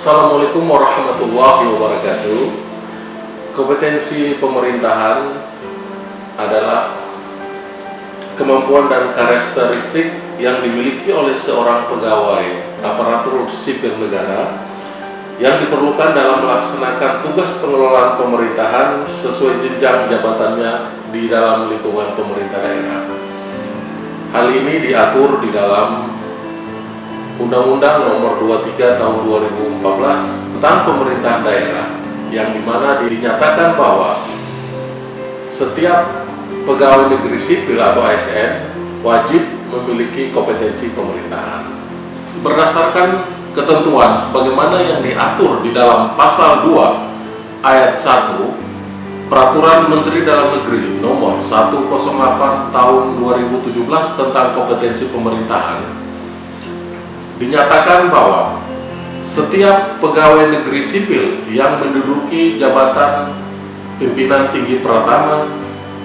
Assalamualaikum warahmatullahi wabarakatuh. Kompetensi pemerintahan adalah kemampuan dan karakteristik yang dimiliki oleh seorang pegawai aparatur sipil negara yang diperlukan dalam melaksanakan tugas pengelolaan pemerintahan sesuai jenjang jabatannya di dalam lingkungan pemerintah daerah. Hal ini diatur di dalam Undang-Undang Nomor 23 Tahun 2014 tentang pemerintahan daerah, yang dimana dinyatakan bahwa setiap pegawai negeri sipil atau ASN wajib memiliki kompetensi pemerintahan. Berdasarkan ketentuan sebagaimana yang diatur di dalam Pasal 2 Ayat 1 Peraturan Menteri Dalam Negeri Nomor 108 Tahun 2017 tentang kompetensi pemerintahan, dinyatakan bahwa setiap pegawai negeri sipil yang menduduki jabatan pimpinan tinggi pratama,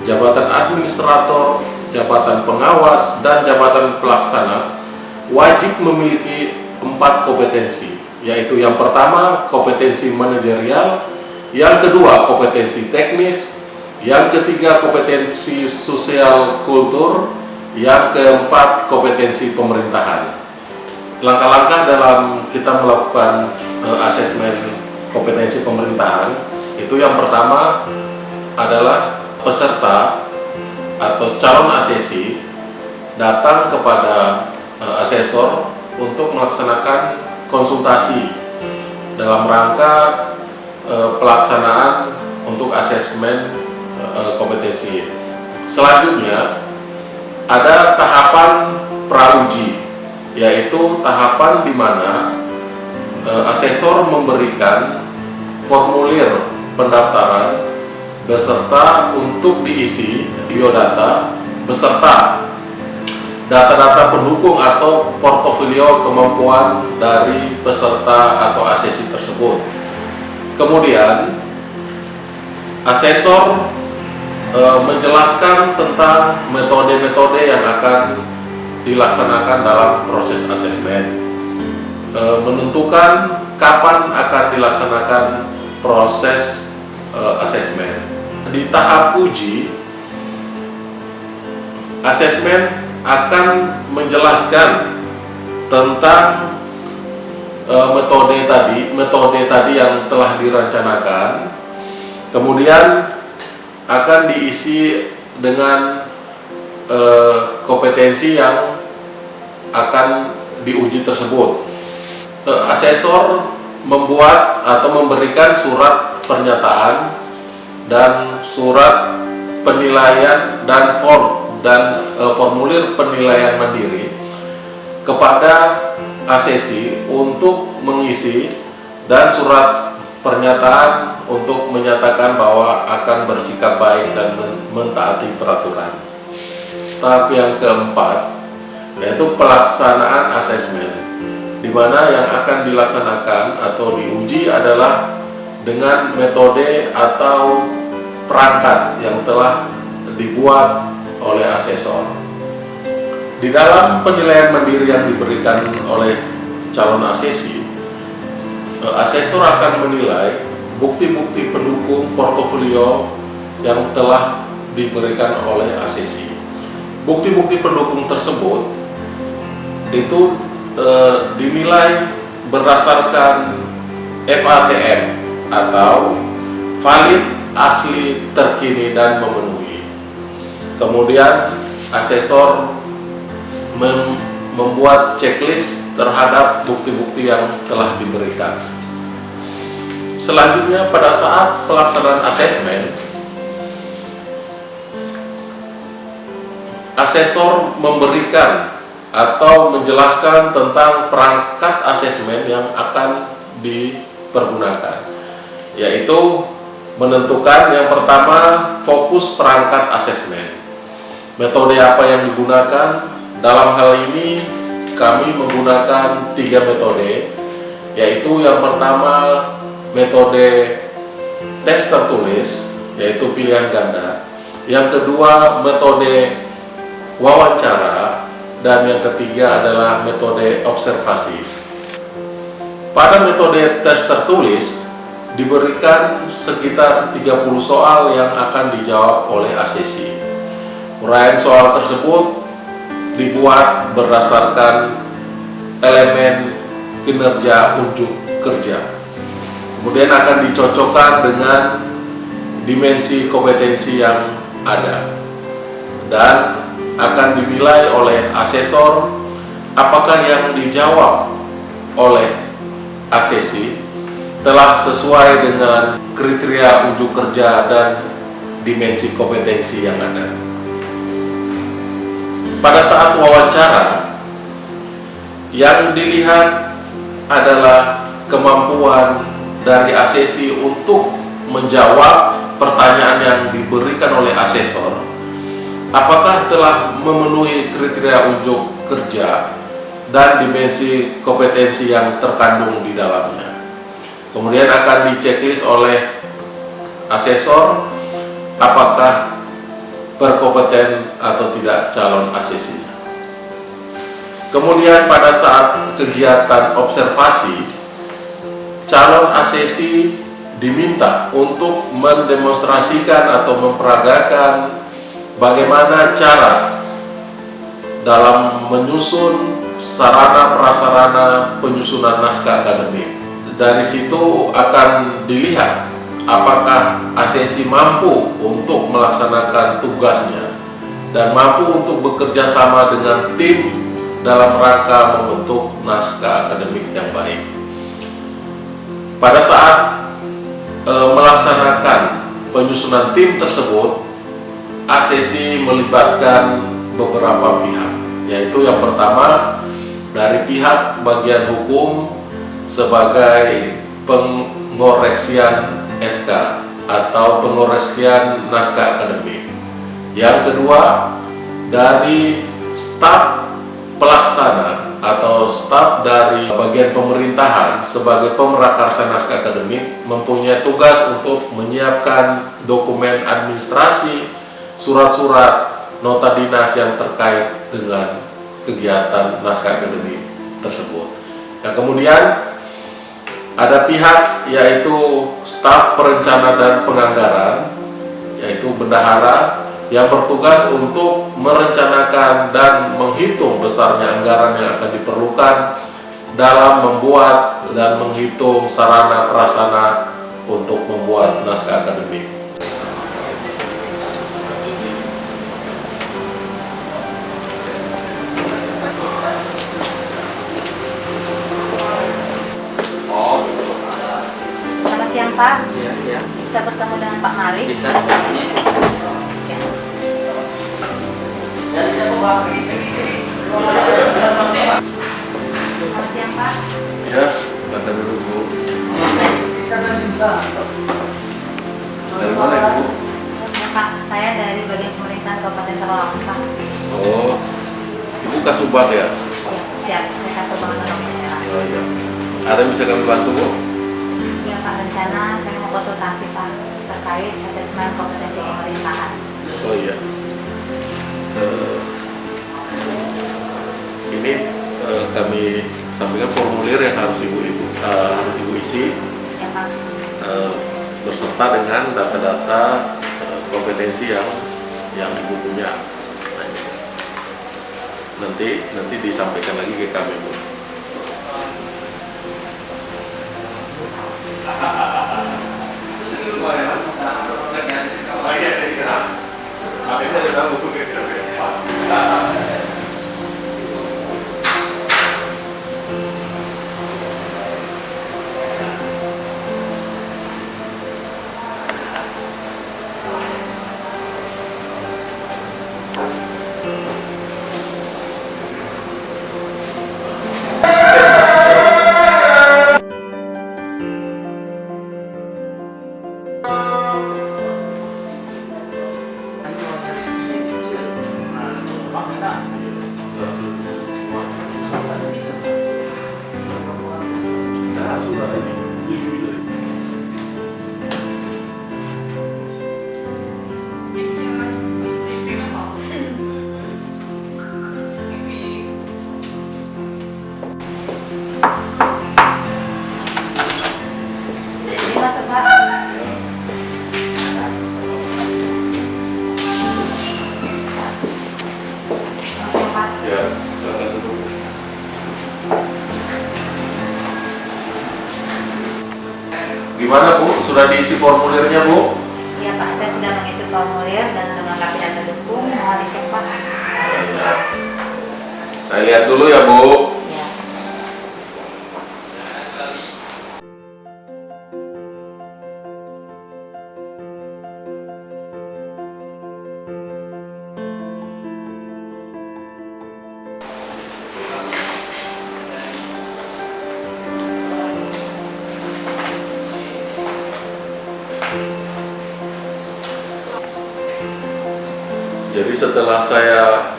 jabatan administrator, jabatan pengawas, dan jabatan pelaksana wajib memiliki 4 kompetensi, yaitu yang pertama kompetensi manajerial, yang kedua kompetensi teknis, yang ketiga kompetensi sosial kultur, yang keempat kompetensi pemerintahan. Langkah-langkah dalam kita melakukan asesmen kompetensi pemerintahan itu yang pertama adalah peserta atau calon asesi datang kepada asesor untuk melaksanakan konsultasi dalam rangka pelaksanaan untuk asesmen kompetensi. Selanjutnya ada tahapan prauji, yaitu tahapan di mana asesor memberikan formulir pendaftaran beserta untuk diisi biodata beserta data-data pendukung atau portofolio kemampuan dari peserta atau asesi tersebut. Kemudian asesor menjelaskan tentang metode-metode yang akan dilaksanakan dalam proses asesmen, menentukan kapan akan dilaksanakan proses asesmen. Di tahap uji, asesmen akan menjelaskan tentang metode tadi yang telah dirancanakan, kemudian akan diisi dengan kompetensi yang akan diuji tersebut. Asesor membuat atau memberikan surat pernyataan dan surat penilaian dan formulir penilaian mandiri kepada asesi untuk mengisi, dan surat pernyataan untuk menyatakan bahwa akan bersikap baik dan mentaati peraturan. Tahap yang keempat yaitu pelaksanaan asesmen, di mana yang akan dilaksanakan atau diuji adalah dengan metode atau perangkat yang telah dibuat oleh asesor. Di dalam penilaian mandiri yang diberikan oleh calon asesi, asesor akan menilai bukti-bukti pendukung portofolio yang telah diberikan oleh asesi. Bukti-bukti pendukung tersebut itu dinilai berdasarkan FATM atau valid, asli, terkini, dan memenuhi. Kemudian asesor membuat checklist terhadap bukti-bukti yang telah diberikan. Selanjutnya, pada saat pelaksanaan asesmen, asesor memberikan atau menjelaskan tentang perangkat asesmen yang akan dipergunakan, yaitu menentukan yang pertama fokus perangkat asesmen. Metode apa yang digunakan? Dalam hal ini kami menggunakan 3 metode, yaitu yang pertama metode tes tertulis, yaitu pilihan ganda. Yang kedua metode wawancara, dan yang ketiga adalah metode observasi. Pada metode tes tertulis diberikan sekitar 30 soal yang akan dijawab oleh ASESI. Uraian soal tersebut dibuat berdasarkan elemen kinerja unjuk kerja. Kemudian akan dicocokkan dengan dimensi kompetensi yang ada dan akan dinilai oleh asesor apakah yang dijawab oleh ASESI telah sesuai dengan kriteria unjuk kerja dan dimensi kompetensi yang ada. Pada saat wawancara, yang dilihat adalah kemampuan dari ASESI untuk menjawab pertanyaan yang diberikan oleh asesor, apakah telah memenuhi kriteria unjuk kerja dan dimensi kompetensi yang terkandung di dalamnya. Kemudian akan diceklis oleh asesor apakah berkompeten atau tidak calon ASESI. Kemudian pada saat kegiatan observasi, calon ASESI diminta untuk mendemonstrasikan atau memperagakan bagaimana cara dalam menyusun sarana prasarana penyusunan naskah akademik. Dari situ akan dilihat apakah ASESI mampu untuk melaksanakan tugasnya dan mampu untuk bekerja sama dengan tim dalam rangka membentuk naskah akademik yang baik. Pada saat melaksanakan penyusunan tim tersebut, ASESI melibatkan beberapa pihak, yaitu yang pertama dari pihak bagian hukum sebagai pengoreksian SK atau pengoreksian naskah akademik. Yang kedua dari staf pelaksana atau staf dari bagian pemerintahan sebagai pemerakarsa naskah akademik mempunyai tugas untuk menyiapkan dokumen administrasi, surat-surat, nota dinas yang terkait dengan kegiatan naskah akademik tersebut. Yang kemudian ada pihak yaitu staf perencana dan penganggaran, yaitu bendahara yang bertugas untuk merencanakan dan menghitung besarnya anggaran yang akan diperlukan dalam membuat dan menghitung sarana prasarana untuk membuat naskah akademik. Selamat siang Pak. Iya, siang. Bisa bertemu dengan Pak Mari? Bisa. Selamat siang Pak. Ya, silakan dulu Bu. Dari mana Ibu? Ya Pak, saya dari bagian pemerintahan Kabupaten Sarawak Pak. Oh, Ibu Kasubag ya? Ya, siap. Saya kasih banget nomornya. Oh iya. Ada yang bisa kami bantu Bu? Ya Pak, rencana saya mau konsultasi Pak terkait asesmen kompetensi pemerintahan. Oh iya. Ini kami sampaikan formulir yang harus ibu isi Ya Pak. beserta dengan data-data kompetensi yang ibu punya. Nah, ini. Nanti disampaikan lagi ke kami Bu. Ya, silakan duduk. Gimana Bu? Sudah diisi formulirnya Bu? Iya Pak, saya sudah mengisi formulir dan sudah melengkapi data dukung. Mohon dicek Pak. Ya. Saya lihat dulu ya Bu. Ya. Jadi setelah saya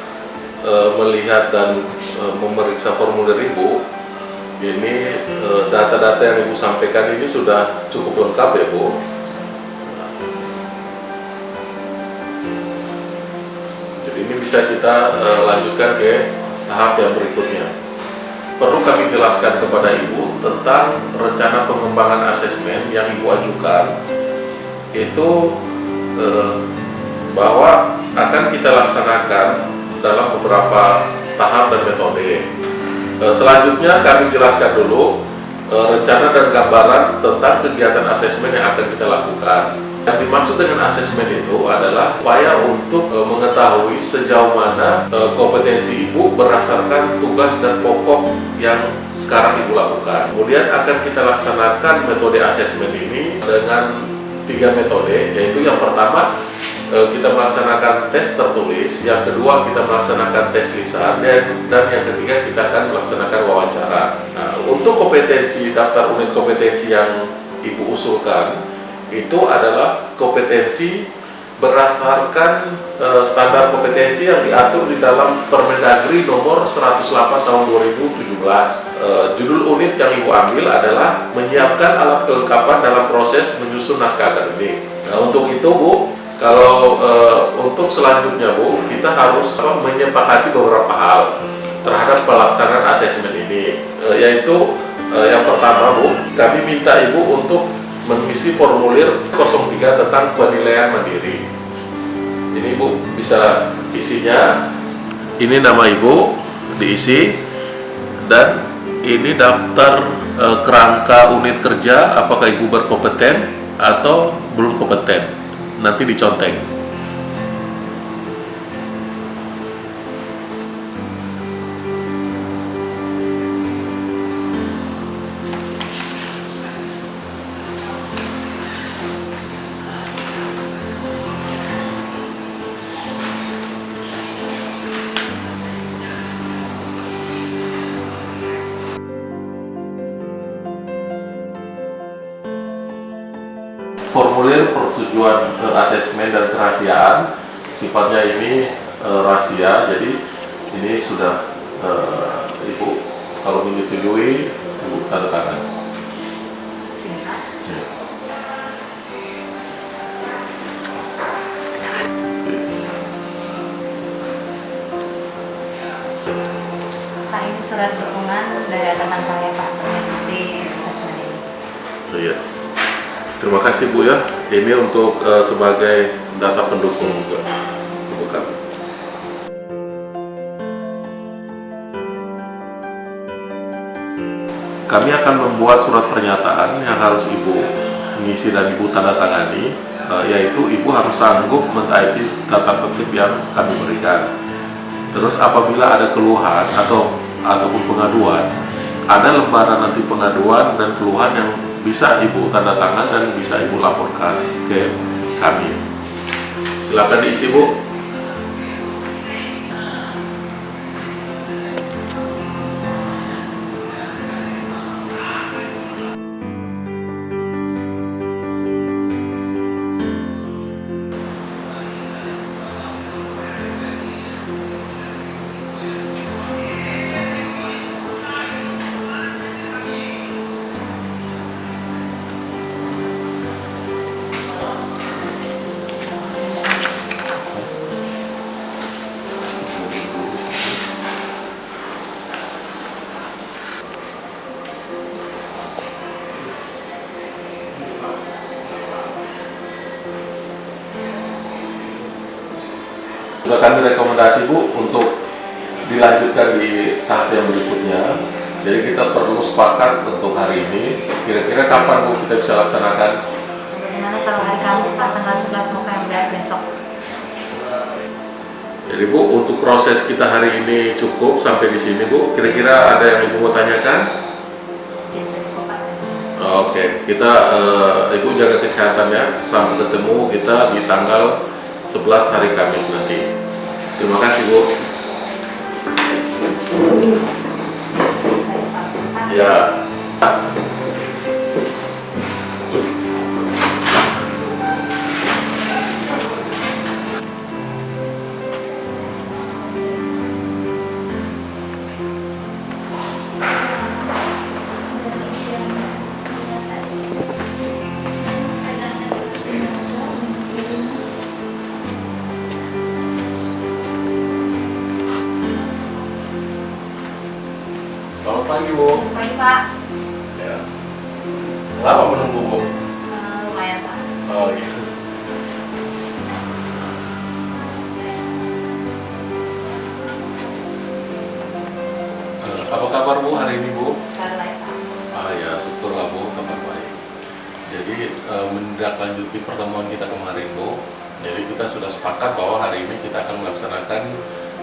melihat dan memeriksa formulir Ibu, ini data-data yang Ibu sampaikan ini sudah cukup lengkap ya Bu. Jadi ini bisa kita lanjutkan ke tahap yang berikutnya. Perlu kami jelaskan kepada Ibu tentang rencana pengembangan asesmen yang Ibu ajukan itu bahwa akan kita laksanakan dalam beberapa tahap dan metode. Selanjutnya kami jelaskan dulu rencana dan gambaran tentang kegiatan asesmen yang akan kita lakukan. Yang dimaksud dengan asesmen itu adalah upaya untuk mengetahui sejauh mana kompetensi Ibu berdasarkan tugas dan pokok yang sekarang Ibu lakukan. Kemudian akan kita laksanakan metode asesmen ini dengan 3 metode, yaitu yang pertama kita melaksanakan tes tertulis, yang kedua kita melaksanakan tes lisan, dan yang ketiga kita akan melaksanakan wawancara. Nah, untuk kompetensi daftar unit kompetensi yang Ibu usulkan itu adalah kompetensi berdasarkan standar kompetensi yang diatur di dalam Permendagri nomor 108 tahun 2017. Judul unit yang Ibu ambil adalah menyiapkan alat kelengkapan dalam proses menyusun naskah akademik. Nah, untuk itu Bu, kalau untuk selanjutnya Bu, kita harus menyepakati beberapa hal terhadap pelaksanaan asesmen ini, yaitu yang pertama Bu, kami minta Ibu untuk mengisi formulir 03 tentang penilaian mandiri. Ini Ibu bisa isinya, ini nama Ibu diisi, dan ini daftar kerangka unit kerja, apakah Ibu berkompeten atau belum kompeten, nanti diconteng. Formulir persetujuan asesmen dan kerahasiaan, sifatnya ini rahasia, jadi ini sudah Ibu kalau menyetujui Ibu tanda tangan. Ya. Pak, ini surat dukungan dari atasan saya Pak mengikuti asesmen ini. Iya. Terima kasih Bu ya. Ini untuk sebagai data pendukung juga untuk kami. Kami akan membuat surat pernyataan yang harus Ibu mengisi dan Ibu tanda tangani, yaitu Ibu harus sanggup mentaati daftar tertib yang kami berikan. Terus apabila ada keluhan ataupun pengaduan, ada lembaran nanti pengaduan dan keluhan yang bisa Ibu tanda tangan dan bisa Ibu laporkan ke kami. Silakan diisi Bu. Sudah kami rekomendasi Bu untuk dilanjutkan di tahap yang berikutnya. Jadi kita perlu sepakat untuk hari ini, kira-kira kapan Bu kita bisa laksanakan? Bagaimana kalau hari Kamis Pak, tanggal 11 mau KMDA besok? Jadi Bu, untuk proses kita hari ini cukup sampai di sini Bu. Kira-kira ada yang Ibu mau tanyakan? Ya, cukup Pak. Oke, kita Ibu jaga kesehatan ya. Sampai ketemu kita di tanggal 11 hari Kamis nanti. Terima kasih Bu. Ya. Selamat pagi Bu. Pagi Pak. Ya. Lama menunggu Bu? Lumayan Pak. Oh gitu. Apa kabar Bu hari ini Bu? Kalau baik Pak. Ya syukurlah Bu, kabar baik. Jadi menindaklanjuti pertemuan kita kemarin Bu. Jadi kita sudah sepakat bahwa hari ini kita akan melaksanakan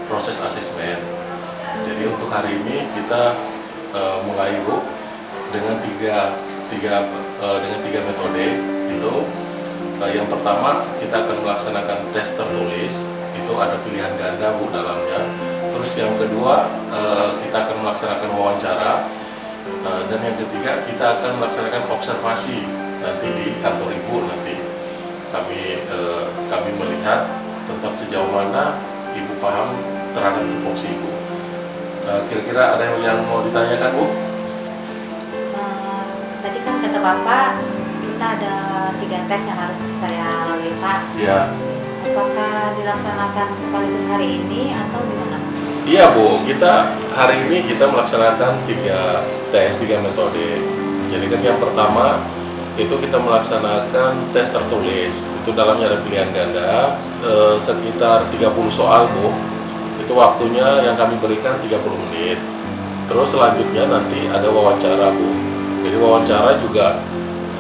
proses asesmen. Jadi untuk hari ini kita mulai Bu dengan tiga metode itu. Yang pertama kita akan melaksanakan tes tertulis, itu ada pilihan ganda Bu dalamnya. Terus yang kedua kita akan melaksanakan wawancara, dan yang ketiga kita akan melaksanakan observasi nanti di kantor Ibu. Nanti kami melihat tentang sejauh mana Ibu paham terhadap tupoksi Ibu. Kira-kira ada yang mau ditanyakan Bu? Tadi kan kata Bapak kita ada 3 tes yang harus saya lalui Pak. Ya. Apakah dilaksanakan sekaligus hari ini atau gimana? Iya Bu, kita hari ini kita melaksanakan 3 metode. Jadi kan yang pertama itu kita melaksanakan tes tertulis. Itu dalamnya ada pilihan ganda sekitar 30 soal Bu. Itu waktunya yang kami berikan 30 menit. Terus selanjutnya nanti ada wawancara Bu. Jadi wawancara juga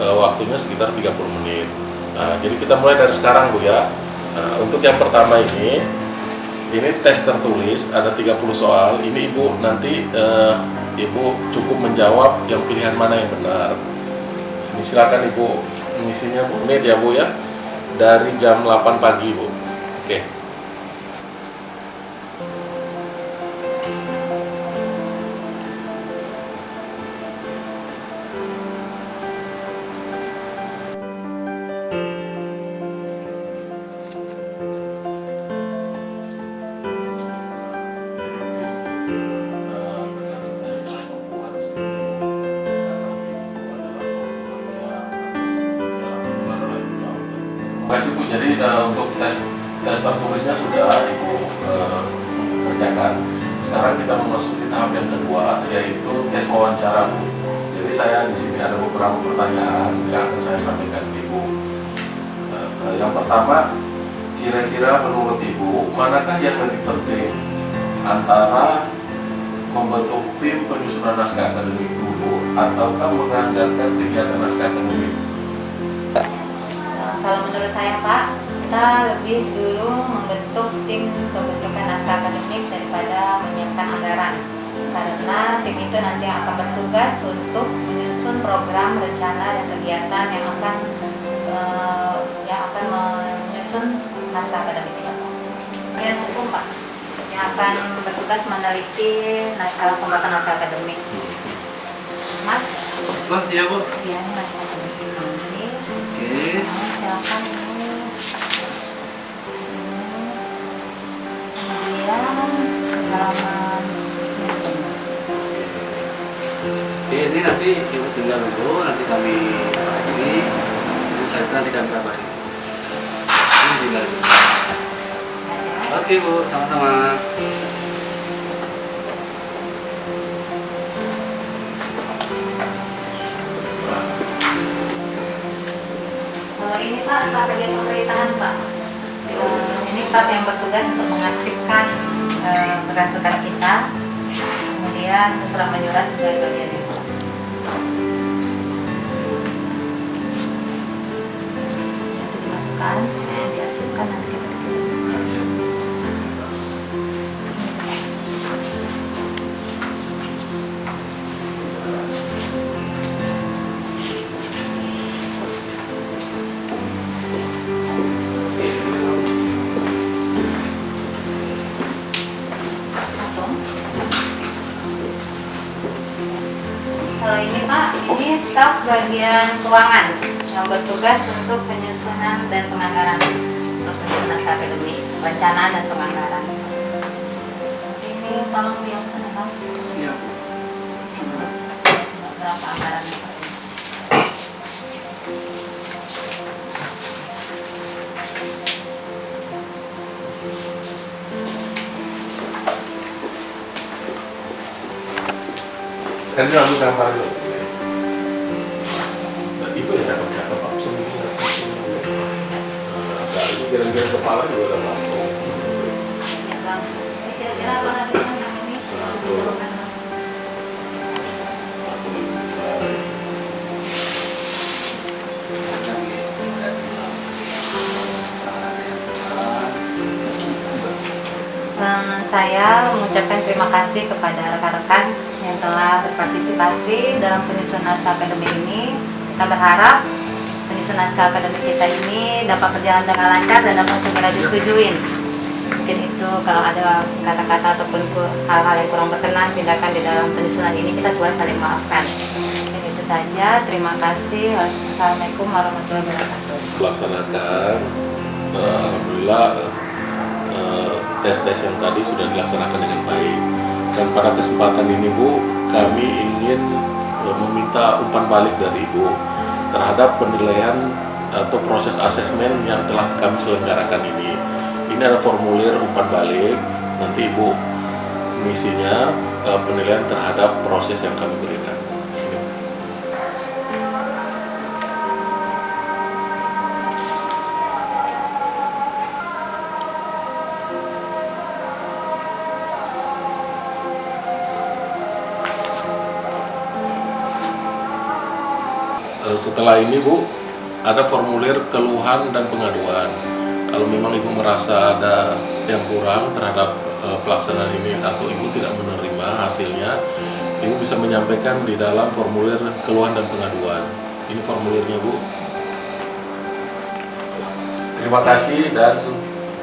waktunya sekitar 30 menit. Nah, jadi kita mulai dari sekarang Bu ya. Nah, untuk yang pertama ini tes tertulis ada 30 soal. Ini Ibu nanti Ibu cukup menjawab yang pilihan mana yang benar. Ini silakan Ibu mengisinya Bu. Menit ya Bu ya. Dari jam 8 pagi Bu. Oke. Terima kasih Bu. Jadi untuk tes tertulisnya sudah Ibu kerjakan. Sekarang kita memasuki tahap yang kedua, yaitu tes wawancara Bu. Jadi saya di sini ada beberapa pertanyaan yang akan saya sampaikan ke Ibu. Yang pertama, kira-kira menurut Ibu manakah yang lebih penting antara membentuk tim penyusunan naskah akademik dulu ataukah mengandalkan kegiatan naskah akademik? Kalau menurut saya Pak, kita lebih dulu membentuk tim pembentukan naskah akademik daripada menyiapkan anggaran. Karena tim itu nanti akan bertugas untuk menyusun program, rencana, dan kegiatan yang akan menyusun naskah akademik kita Pak. Yang hukum Pak, yang akan bertugas meneliti pembuatan naskah akademik. Mas? Iya Bu. Iya, ini naskah akademik ini. Oke. Silakan ini. Kemudian halaman Ini nanti Ibu tinggal dulu, nanti kami koreksi. Jadi nanti kami kabari. Ini tinggal dulu. Oke Bu, sama-sama. Kalau ini Pak, strategi pemerintahan Pak. Ini staf yang bertugas untuk mengarsipkan berkas kita, kemudian surat menyurat juga di bagian itu. Itu dimasukkan, dihasilkan nanti kita Kalau ini Pak, ini staf bagian keuangan yang bertugas untuk penyusunan dan penganggaran untuk penyusunan naskah akademik, perencanaan dan penganggaran. Ini tolong diamkan ya Pak. Iya. Berapa anggaran? Kan dia ambil gambar dulu. Nah, itu ya cakep-cakep Pak. Semua agak kira-kira kepala juga udah mampu. Ya Bang. Kira-kira apa lagi yang ini? Saya mengucapkan terima kasih kepada rekan-rekan yang telah berpartisipasi dalam penyusunan naskah akademik ini. Kita berharap penyusunan naskah akademik kita ini dapat berjalan dengan lancar dan dapat segera disetujuin. Mungkin itu kalau ada kata-kata ataupun hal-hal yang kurang berkenan tindakan di dalam penyusunan ini, kita coba saling maafkan. Dan itu saja. Terima kasih. Wassalamualaikum warahmatullahi wabarakatuh. Laksanakan, alhamdulillah tes-tes yang tadi sudah dilaksanakan dengan baik. Dan pada kesempatan ini Bu, kami ingin meminta umpan balik dari Ibu terhadap penilaian atau proses asesmen yang telah kami selenggarakan ini. Ini ada formulir umpan balik, nanti Ibu misinya penilaian terhadap proses yang kami berikan. Setelah ini Bu, ada formulir keluhan dan pengaduan. Kalau memang Ibu merasa ada yang kurang terhadap pelaksanaan ini atau Ibu tidak menerima hasilnya, Ibu bisa menyampaikan di dalam formulir keluhan dan pengaduan. Ini formulirnya Bu. Terima kasih dan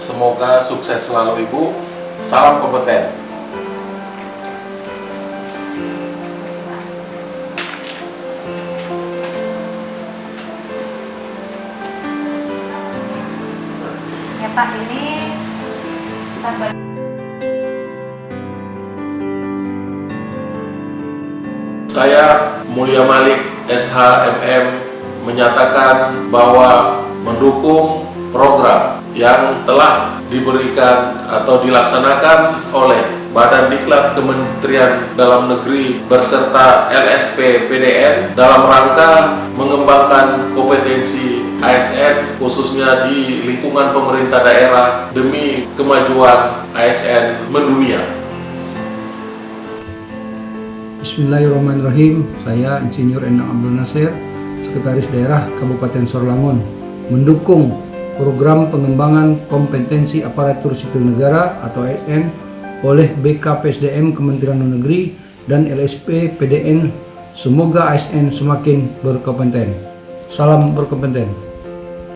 semoga sukses selalu Ibu. Salam kompeten. Pak, ini Saya Mulia Malik SHMM menyatakan bahwa mendukung program yang telah diberikan atau dilaksanakan oleh Badan Diklat Kementerian Dalam Negeri beserta LSP PDN dalam rangka mengembangkan kompetensi ASN khususnya di lingkungan pemerintah daerah demi kemajuan ASN mendunia. Bismillahirrahmanirrahim. Saya Insinyur Endang Abdul Nasir, Sekretaris Daerah Kabupaten Sorlangun, mendukung program pengembangan kompetensi aparatur sipil negara atau ASN oleh BKPSDM Kementerian Luar Negeri dan LSP PDN. Semoga ASN semakin berkompeten. Salam berkompeten.